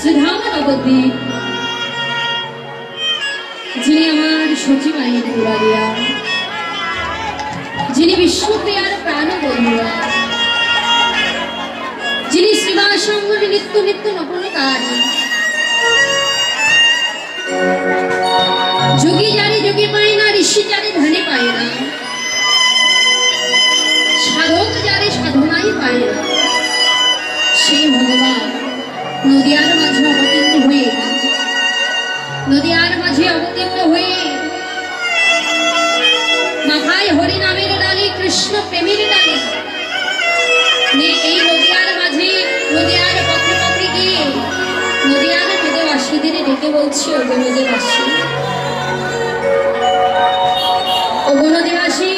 শ্রীধাম নবদ্বীপ, যিনি আমার সচিবাহিনী দুলারিয়া, যিনি বিশ্বপ্রিয়ার প্রাণ বন্ধুয়া, যিনি শ্রীবাসঙ্গের নিত্য নিত্য নবনকারী, যোগী জানি যোগী পায় না, ঋষি জানি ধ্যানে পায় না, সাধক জানি সাধনাই পায় না, সেই ভগবান নদিয়ার মাঝে অবতীর্ণ হয়ে মাথায় হরি নামের ডালি, কৃষ্ণ প্রেমের ডালি, এই নদিয়ার মাঝে নদিয়ার পথে পথে গিয়ে নদিয়ার নদীবাসীদের ডেকে বলছি, ওগো নদীবাসী, ওগো নদীবাসী,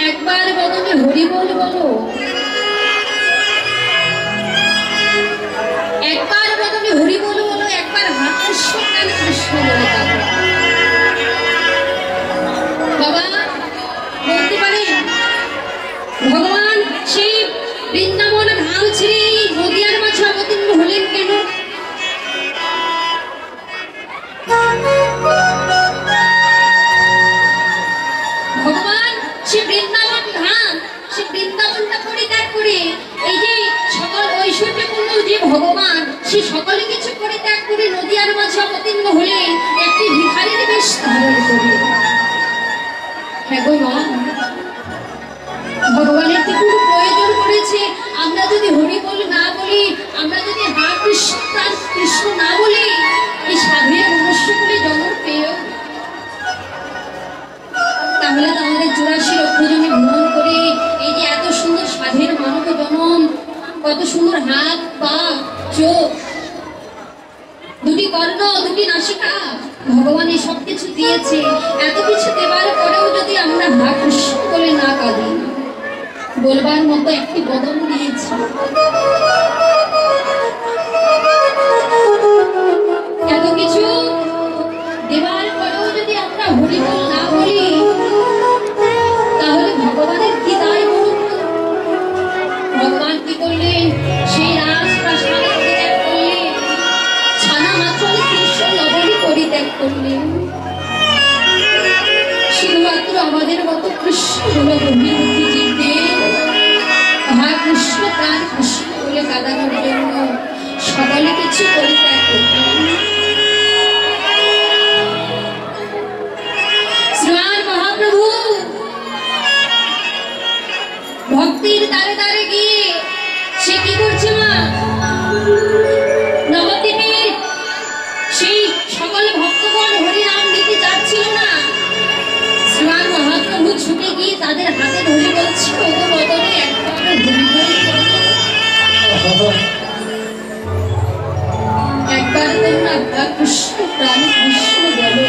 একবার বদনে হরি বল বলো, একবার বদনে হরি বল বলো, একবার হাত কৃষ্ণ কান কৃষ্ণ বলে যাবো। বাবা বলতে পারেন ভগবান সেই বৃন্দাবন ধাম ছেড়ে নদিয়ার মাঝে অবতীর্ণ হলেন কেন? ভগবান সে বৃন্দাবন ধাম, সে বৃন্দাবনটা পরিত্যাগ করে, এই যে সকল ঐশ্বর্যপূর্ণ যে ভগবান, সে সকলে কিছু পরিত্যাগ করে নদিয়ার মাঝে অবতীর্ণ হলেন একটি ভিখারির বেশ ধারণ করে। হ্যাঁ গো মা, ভগবানের কি কোনো প্রয়োজন করেছে আমরা যদি হরি বল না বলি, আমরা যদি হা কৃষ্ণ প্রাণ কৃষ্ণ না বলি, এই সাধের মনুষ্য করে জন্ম পেয়ে, তাহলে তো আমাদের 84 লক্ষ জনে ভ্রমণ করে এই যে এত সুন্দর সাধের মানব জনম, কত সুন্দর হাত পা চোখ, দুটি কর্ণ, দুটি নাসিকা, ভগবান এই সব কিছু দিয়েছে। এত কিছু দেওয়ার পরেও যদি আমরা হা কৃষ্ণ বলে না কাঁদি, বলবার মতো একটি বদন দিয়েছে, এত কিছু দেওয়ার পরেও যদি আমরা হরি বল না বলি, তাহলে ভগবানের কি দায়? ভগবান কি করলেন? সেই রাজপ্রাসাদ পরিত্যাগ করলেন, ছানা মাত্র কৃষ্ণ লবণী পরিত্যাগ করলেন, শুধুমাত্র আমাদের মতো কৃষ্ণ অভিমুখী জীবদের হা কৃষ্ণ প্রাণ কৃষ্ণ বলে কাঁদানোর জন্য সকলে কিছু পরিত্যাগ করলেন। শ্রীমান মহাপ্রভু ভক্তির দ্বারে দ্বারে গিয়ে সে কি করছে মা? নবদ্বীপের সেই সকল ভক্তগণ হরি নাম নিতে যাচ্ছিল না, শ্রীমান মহাপ্রভু ছুটে গিয়ে তাদের হাতে ধরে বলছে, ওগো বদনে একবার হরি বল, একবার তোমরা হা কৃষ্ণ প্রাণ কৃষ্ণ বলো।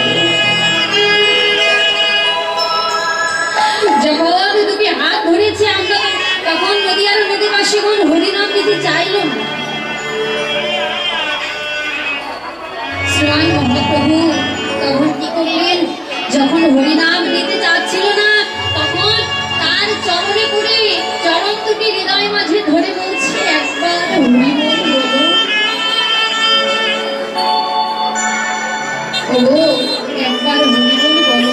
যখন তুমি হাত ধরেছে আমরা, তখন নদিয়ার নদীবাসীগণ হরিনাম নিতে চাইল না। শ্রীমান মহাপ্রভু তখন কি করলেন? যখন হরিনাম নিতে চাচ্ছিল না, তখন তার চরণে পড়ে চরণ দুটি হৃদয় মাঝে ধরে বলছে, একবার হরি বল বলো, ওগো একবার হরি বল বলো।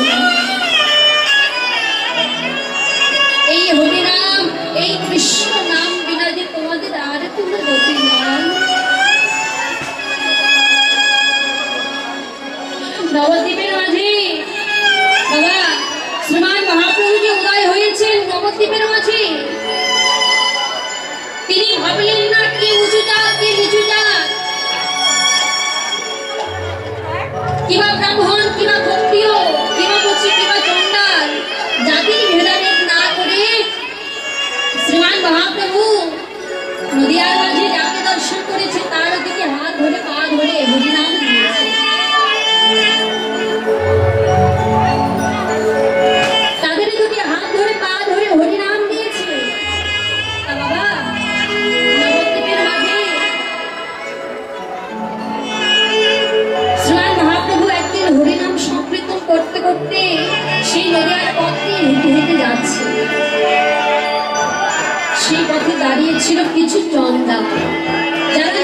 এই হরিনাম, এই কৃষ্ণ নাম বিনা যে তোমাদের আর কোনো গতি নাই। নবদ্বীপের মাঝে বাবা শ্রীমান মহাপ্রভু যে উদয় হয়েছেন নবদ্বীপের মাঝে, তিনি ভাবলেন না কি উঁচু জাত কি নিচু জাত, কিবা ব্রাহ্মণ কিবা ক্ষত্রিয় কিবা পক্ষী কিবা চণ্ডাল, জাতির ভেদাভেদ না করে শ্রীমান মহাপ্রভু নদিয়ার মাঝে যাকে দর্শন করেছে তার দিকে হাত ধরে পা ধরে হরিনাম দিয়েছে। তাদের দুটি হাত ধরে পা ধরে হরিনাম দিয়েছে। বাবা নবদ্বীপের মাঝে শ্রীমান মহাপ্রভু একদিন হরিনাম সংকীর্তন করতে করতে সেই নদিয়ার পথে হেঁটে হেঁটে যাচ্ছে। সেই পথে দাঁড়িয়েছিল কিছু চন্দা, যারা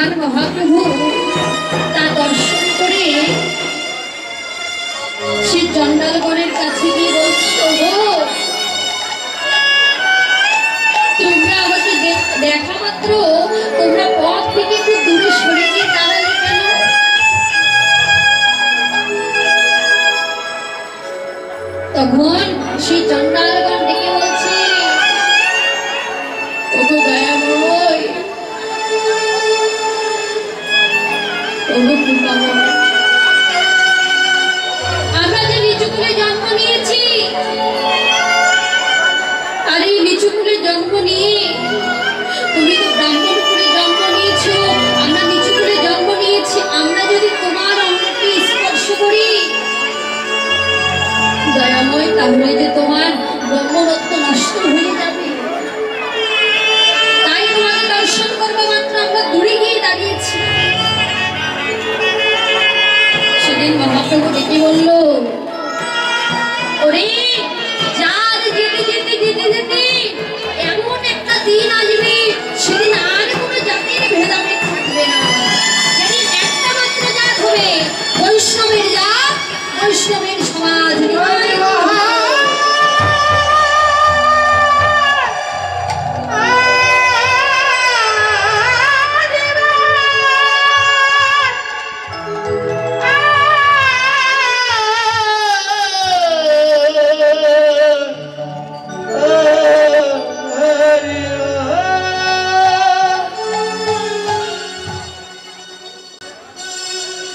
ভগবান মহাপ্রভু তা দর্শন করে সে চণ্ডালগণের কাছে গিয়ে বলছে, ওগো তোমরা আমাকে দেখা মাত্র তোমরা পথ থেকে একটু দূরে সরে গিয়ে দাঁড়ালে কেন? তখন সেই চণ্ডালগণ ডেকে বলছে, ওগো দয়াময়, ওগো কৃপাময়, আমরা যে নিচু কুলে জন্ম নিয়েছি, আর এই নিচু কুলে জন্ম নিয়ে তুমি তো ব্রাহ্মণ কুলে জন্ম নিয়েছো, আমরা নিচু কুলে জন্ম নিয়েছি, আমরা যদি তোমার অঙ্গকে স্পর্শ করি দয়াময়, তাহলে যে তোমার ব্রহ্মরত্ব নষ্ট হয়ে যাবে। তাই তোমাকে দর্শন করবো মাত্র আমরা দূরে গিয়ে দাঁড়িয়েছি। সেদিন মহাপ্রভু ডেকে বলল, ওরে যার যেতে যেতে যেতে যেতে এমন একটা দিন আসবে, সেদিন আর কোনো জাতির ভেদাভেদ থাকবে না। সেদিন একটা মাত্র জাত হবে, বৈষ্ণবের জাত, বৈষ্ণবের সমাজ।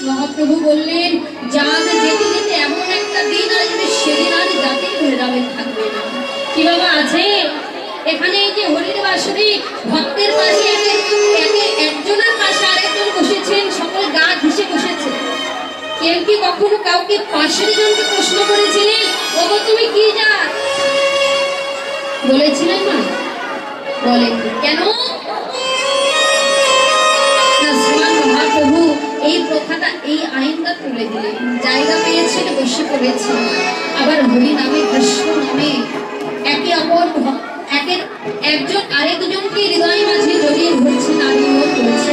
মহাপ্রভু বললেন, যার যেতে যেতে এমন একটা দিন আসবে, সেদিন আর জাতির ভেদাভেদ থাকবে না। কি বাবা আছে এখানে? এই যে হরির বাসরে ভক্তের পাশে একজনের পাশে আরেকজন বসেছেন, সকল গা ঘেঁষে বসেছে। কেউ কি কখনো কাউকে পাশের জনকে প্রশ্ন করেছিলেন, ওগো তুমি কি জাত? বলেছিলেন না? বলেন কেন? মহাপ্রভু এই প্রথাটা, এই আইনটা তুলে দিলেন, জায়গা পেয়েছেন বসে পড়েছে। আবার হরি নামে, কৃষ্ণ নামে একে অপর একজন আরেকজনকে হৃদয় মাঝে জড়িয়ে ধরছে, আলিঙ্গন করছে।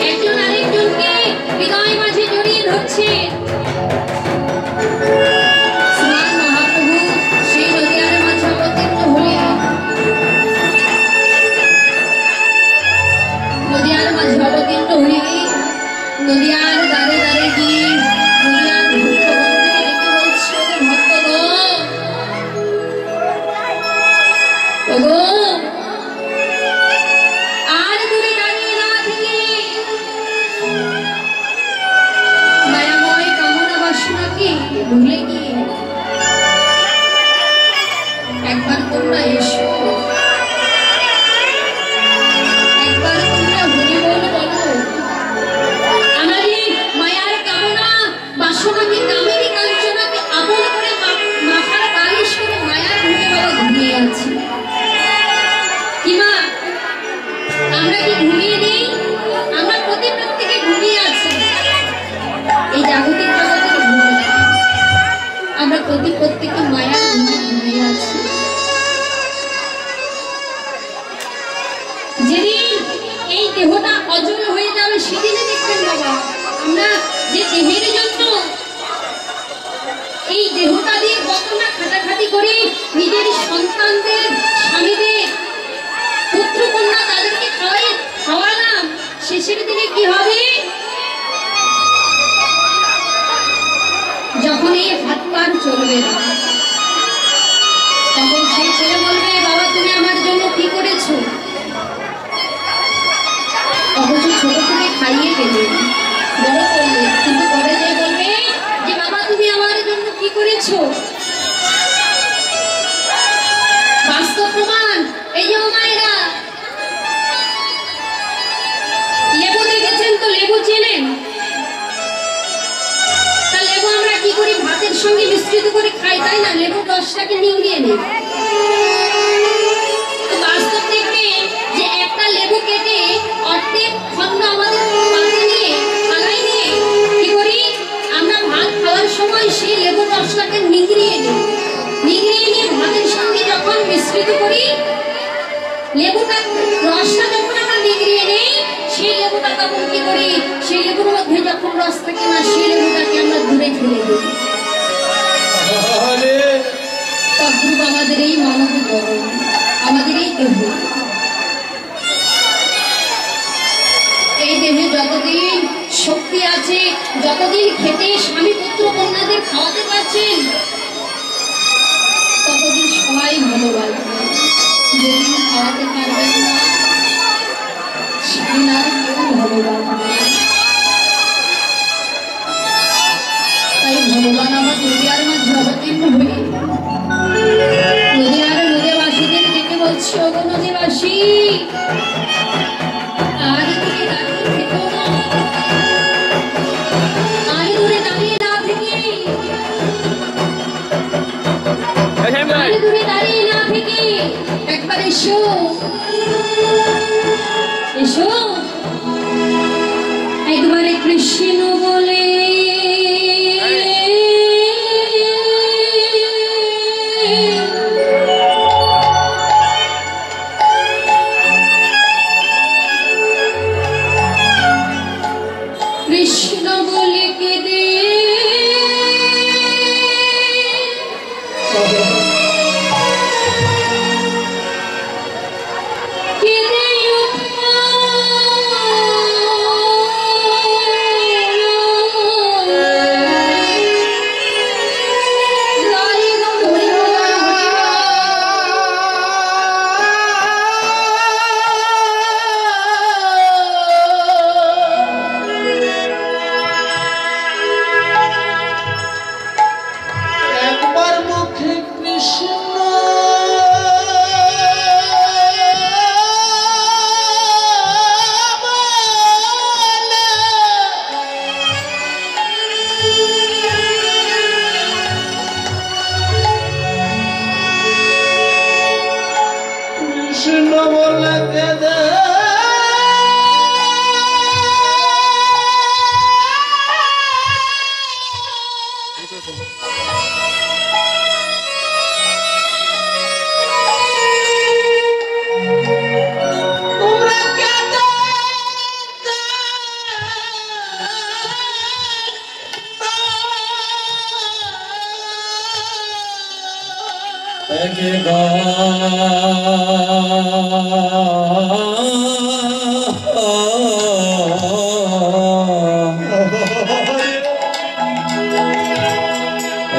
একজন আরেকজনকে হৃদয় মাঝে জড়িয়ে ধরছে। মহাপ্রভু সেই নদিয়ার মাঝে অবতীর্ণ হলেন। নদিয়ার মাঝে অবতীর্ণ হয়ে নদিয়ার দ্বারে দ্বারে গিয়ে নদিয়ার ভক্তগণকে ডেকে বলছে, ভক্তগণ, ওগো আর দূরে দাঁড়িয়ে না থেকে মায়াময় কামনা বাসনাকে ভুলে গিয়ে একবার তোমরা এসো, একবার তোমরা হরি বল বলো। আমার এই মায়ার কামনা বাসনাকে, কামিনী কাঞ্চনাকে আমল করে মাথার বালিশ করে মায়ার ঘুরে বাবা ঘুমিয়ে আছি। কি মা, আমরা কি ঘুমিয়ে নেই? আমরা প্রত্যেকে ঘুমিয়ে আছি। এই জাগতিক জগতের ঘুমিয়ে আমরা প্রত্যেকে মায়ার ঘুমিয়ে আছি। যেদিন এই দেহটা অজল হয়ে যাবে, সেদিনে দেখবেন বাবা, আমরা যে দেহের জন্য এই দেহটা দিয়ে কত না খাটাখাটি করে নিজের সন্তানদের, স্বামীদের, পুত্র কন্যা তাদেরকে খাওয়ালাম, শেষের দিনে কি হবে? যখন এই হাত পার চলবে না, তখন সেই ছেলে বলবে, বাবা তুমি আমার জন্য কি করেছো? অথচ ছোট থেকে খাইয়ে পেলেন, বড় করলেন, কিন্তু পরে যে বলবে যে বাবা তুমি আমার জন্য কি করেছো? বাস্তব প্রমাণ এই যে মায়েরা, লেবু দেখেছেন তো, লেবু চেনেন? তা লেবু আমরা কি করি? ভাতের সঙ্গে মিশ্রিত করে খাই, তাই না? লেবুর রসটাকে নিংড়িয়ে নেই। বাস্তব দেখবে যে একটা লেবু কেটে অর্ধেক খণ্ড আমাদের পাতে নিয়ে, থালায় নিয়ে কি করি? আমরা ভাত খাওয়ার সময় সেই লেবুর রসটাকে নিংড়িয়ে নিই। নিংড়িয়ে নিয়ে ভাতের সঙ্গে যখন মিশ্রিত করি, লেবুটা রসটা যখন আমরা নিগড়িয়ে নেই, সেই লেবুটা তখন কি করি, সেই লেবুর মধ্যে যখন রস থাকে না, সেই লেবুটাকে আমরা দূরে ফেলে দিই। তদ্রূপ আমাদের এই মানব গরম, আমাদের এই দেহ, এই দেহে যতদিন শক্তি আছে, যতদিন খেতে স্বামী পুত্র কন্যাদের খাওয়াতে পারছেন, ততদিন সবাই ভালোবাসবে। যেদিন খাওয়াতে পারবেন না, সেদিন আর কেউ ভালোবাসবে। তাই ভগবান আমার দুনিয়ার মাঝে অবতীর্ণ হয়ে নদীয়ার নদীবাসীদের ডেকে বলছে, ওগো নদীবাসী, আর দূরে দাঁড়িয়ে থেকো না, আর দূরে দাঁড়িয়ে না থেকে, আর দূরে দাঁড়িয়ে না থেকে একবার এসো, এসো একবারে কৃষ্ণ বলে কৃষ্ণ বলে কেঁদে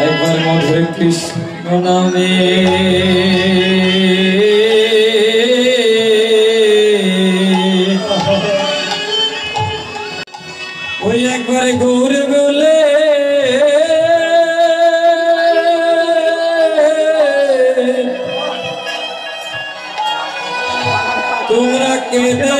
একবার মধুর কৃষ্ণ নামে ওই একবারে গৌরে বলে তোমরা কেঁদে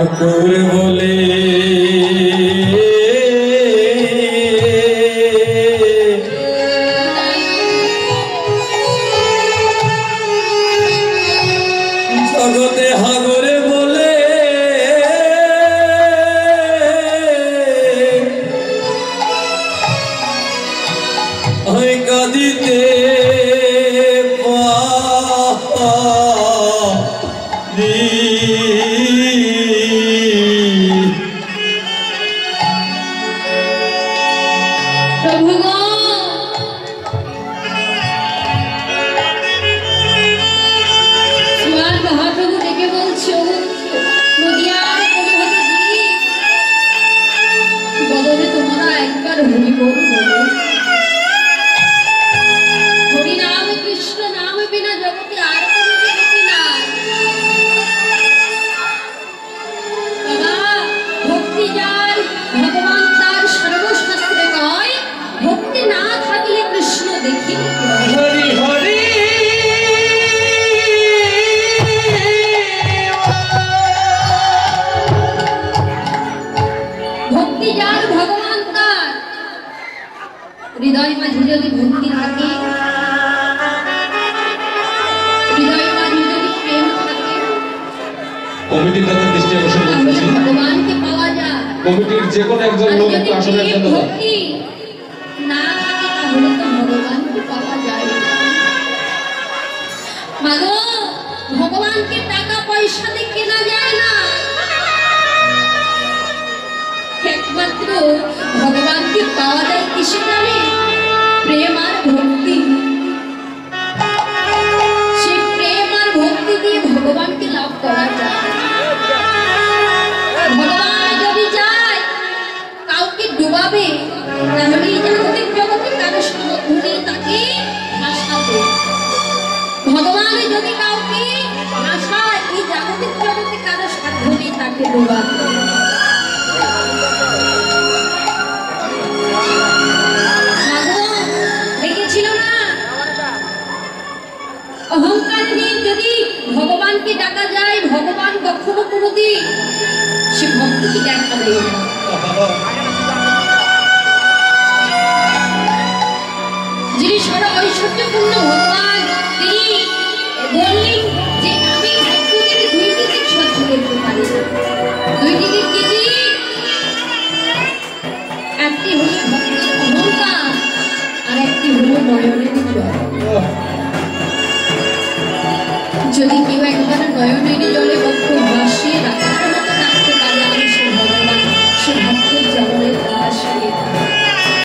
ঠাকুর বলে জগতে হাগরে বলে ওই কাঁদিতে প্রভু গো, তোমার মহাপ্রভু ডেকে বলছো, নদিয়ার কবিহতি বদলে তোমরা একবার হরি বল বলো। হরি নাম কৃষ্ণ নাম বিনা জগতে আর কোনো গতি নাই। বাবা, ভক্তি যার ভগবান তার সর্বশাস্ত্রে কয়, ভক্তি না থাকলে কৃষ্ণ দেখি হরি হরি ভক্তি যার ভগবান তার হৃদয় মাঝে যদি ভক্তি থাকে, হৃদয় মাঝে যদি প্রেম থাকে, কমিটির কথা দৃষ্টি আকর্ষণ তাহলে করতেছি। ভগবানকে পাওয়া যায়। কমিটির যে কোনো একজন আর লোক যদি একটু আসনের প্রেম জন্য দাও। ভক্তি না থাকে, তাহলে তো ভগবানকে পাওয়া যায় না। মাগো, ভগবানকে টাকা পয়সা দিয়ে কেনা যায় না। একমাত্র ভগবানকে পাওয়া যায় কিসে জানে? প্রেম আর ভক্তি। সেই প্রেম আর ভক্তি দিয়ে ভগবানকে লাভ করা যায়। ভগবান যদি চায় কাউকে ডুবাবে, তাহলে এই জাগতিক জগতে কারো সামর্থ্য নেই তাকে ভাসাবে। ভগবান যদি কাউকে ভাসায়, এই জাগতিক জগতে কারো সাধ্য নেই তাকে ডুবাবে। দেখেছিল না, অহংকার নিয়ে যদি ভগবানকে ডাকা যায়, ভগবান কখনো কোনোদিন সে ভক্তিকে দেখাবে না। যিনি সর্ব ঐশ্বর্যপূর্ণ ভগবান, তিনি বললেন যে আমি ভক্তদের দুইটি দিক সহ্য করতে পারি না। দুইটি দিক কি কি? একটি হলো ভক্তের অহংকার, আর একটি হলো নয়নের জল। যদি কেউ একবার নয়নের জলে ভক্ত ভাসিয়ে রাখে,